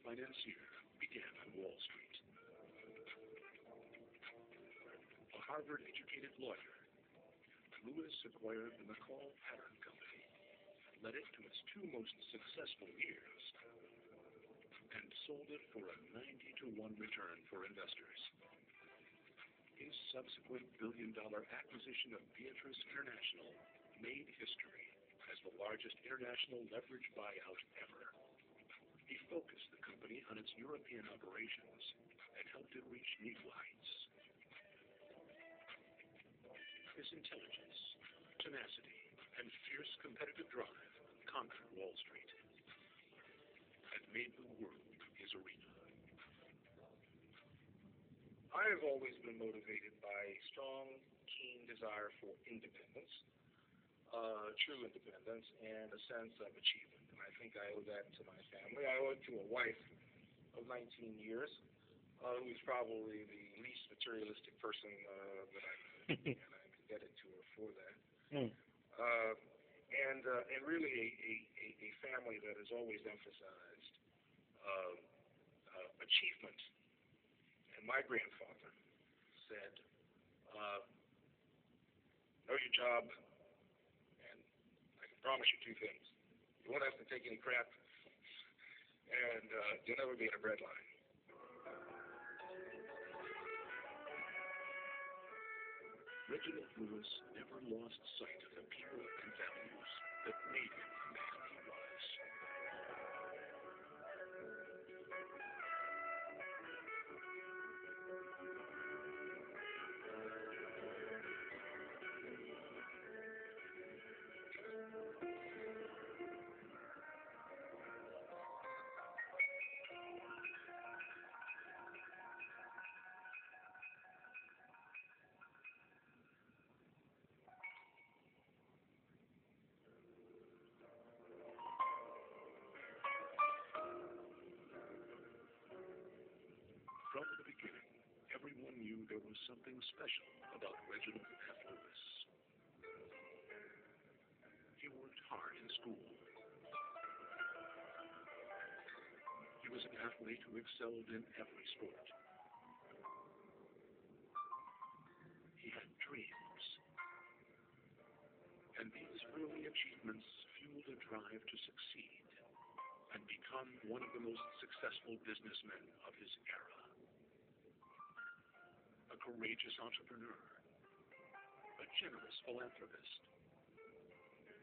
financier began on Wall Street. A Harvard-educated lawyer, Lewis acquired the McCall Pattern Company, led it to its two most successful years, and sold it for a 90-to-1 return for investors. His subsequent billion-dollar acquisition of Beatrice International made history as the largest international leverage buyout ever. He focused the company on its European operations and helped it reach new heights. His intelligence, tenacity, and fierce competitive drive conquered Wall Street and made the world his arena. I have always been motivated by a strong, keen desire for independence, true independence, and a sense of achievement. And I think I owe that to my family. I owe it to a wife of 19 years, who's probably the least materialistic person that I know, and I'm indebted to her for that. And really a family that has always emphasized achievement. And my grandfather said, know your job, and I can promise you two things. You won't have to take any crap, and you'll never be in a bread line. Reginald Lewis never lost sight of the people and values that made him the man he was. From the beginning, everyone knew there was something special about Reginald Lewis. He worked hard in school. He was an athlete who excelled in every sport. He had dreams. And these early achievements fueled a drive to succeed and become one of the most successful businessmen of his era. A courageous entrepreneur, a generous philanthropist,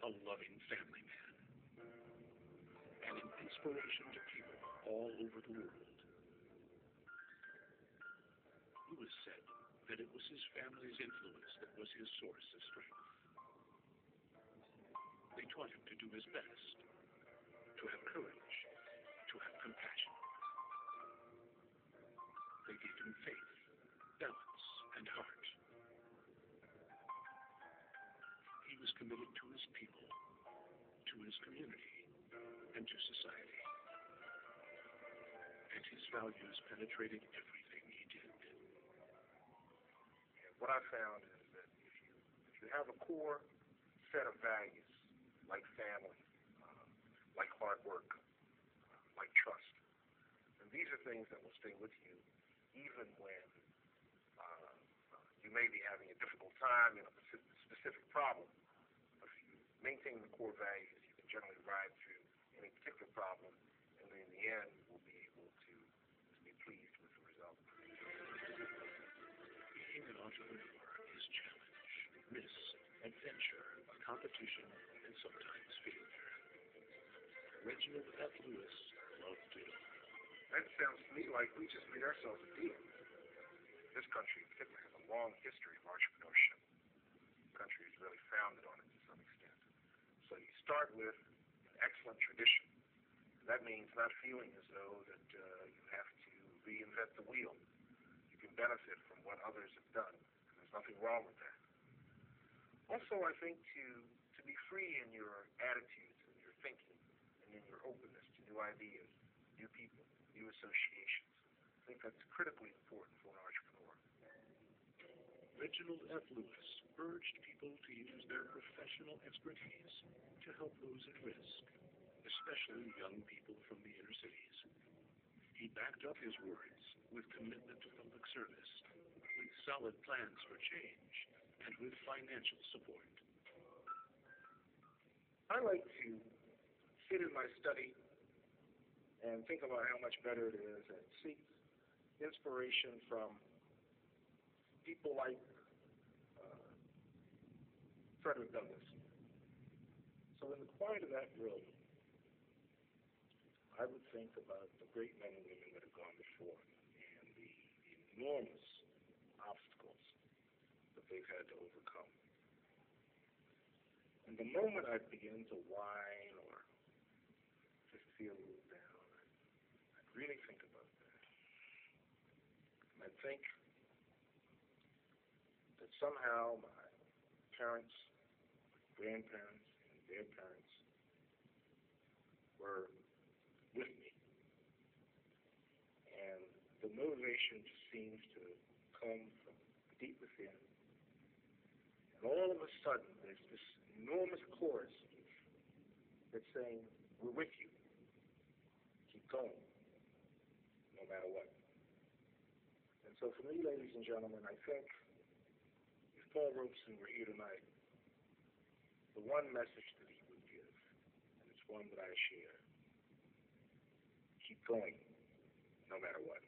a loving family man, and an inspiration to people all over the world. Lewis said that it was his family's influence that was his source of strength. They taught him to do his best, to have courage, to have compassion. They gave him faith, balance, and heart. He was committed to his people, to his community, and to society. And his values penetrated everything he did. And what I found is that if you have a core set of values, like family, like hard work, like trust, and these are things that will stay with you even when you may be having a difficult time in a specific problem. If you maintain the core values, you can generally ride through any particular problem, and then in the end, we'll be able to be pleased with the result. Being an entrepreneur is challenge, risk, adventure, competition, and sometimes failure. Reginald Lewis loved it. That sounds to me like we just made ourselves a deal. This country in particular has a long history of entrepreneurship. The country is really founded on it to some extent. So you start with an excellent tradition. That means not feeling as though that you have to reinvent the wheel. You can benefit from what others have done. And there's nothing wrong with that. Also, I think to be free in your attitudes and your thinking and in your openness to new ideas, new people, new associations. I think that's critically important for an entrepreneur. Reginald Lewis urged people to use their professional expertise to help those at risk, especially young people from the inner cities. backed up his words with commitment to public service, with solid plans for change, and with financial support. I like to sit in my study and think about how much better it is and seek inspiration from people like Frederick Douglass. So in the quiet of that room, I would think about the great men and women that have gone before and the enormous obstacles that they've had to overcome. And the moment I begin to whine or just feel a little down, I'd really think about that. And I'd think that somehow my parents, grandparents, and their parents were with me. And the motivation just seems to come from deep within. And all of a sudden, there's this enormous chorus that's saying, we're with you. Keep going, no matter what. And so for me, ladies and gentlemen, I think if Paul Robeson were here tonight, the one message that he would give, and it's one that I share, keep going, no matter what.